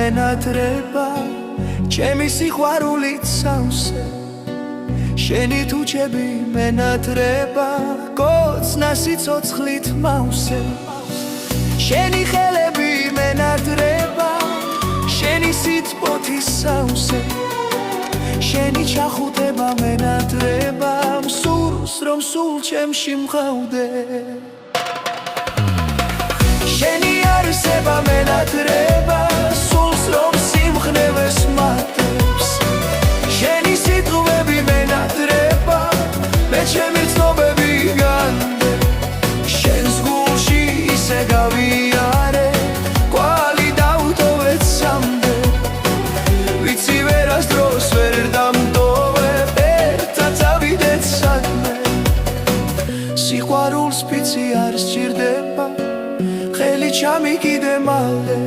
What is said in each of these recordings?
მენატრება ჩემი სიყვარულით სავსე შენი თუჩები მენატრება კოცნა სიცოცხლით მავსე შენი ხელები მენატრება შენი სიტყვით სავსე შენი ჩახუტება მენატრება მსურს რომ სულ ჩემში მყავდე შენი არსება მენატრება სულს რომ სიმხნევეს მატებს შენი სიტყვები მენატრება მე ჩემი ცნობები განდე შენს გულში ისე გავიარე კვალი დავტოვეთ სამდე ვიცი ვერასდროს ვერ დამტოვებ ერთად წავიდეთ სადმე სიყვარულს ფიცი არ სჭირდება ხელი ჩამიგიდე მალე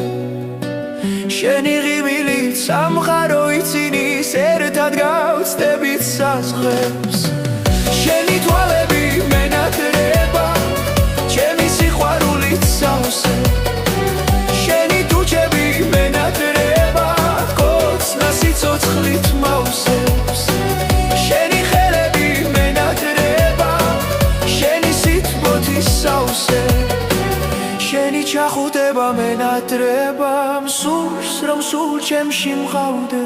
შენი ღიმილით სამყარო იცინის ერთად გავწდებით საზღვრებს შენი თვალები მენატრება ჩემი სიყვარულით სავსე შენი თუჩები მენატრება კოცნა სიცოცხლით მავსებს შენი ხელები მენატრება შენი სიტყვით სავსე შენი ჩახუტება მენატრება მსურს რომ სულ ჩემში მყავდე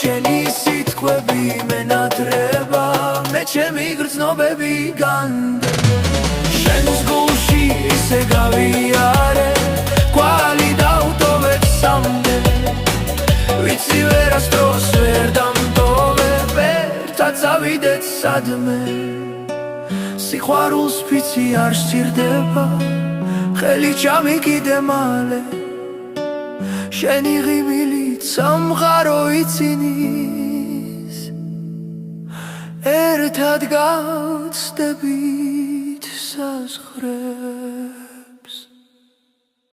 შენი სიტყვები მენატრება მე ჩემი გრძნობები განდე შენს გულში ისე გავიარე კვალი დავტოვეთ სამდე ვიცი ვერასდროს ვერ დამტოვებ ერთად წავიდეთ სადმე სიყვარულს ფიცი არ სჭირდება ხელი ჩამიგიდე მალე შენი ღიმილით სამყარო იცინის ერთად გავწდებით საზღვრებს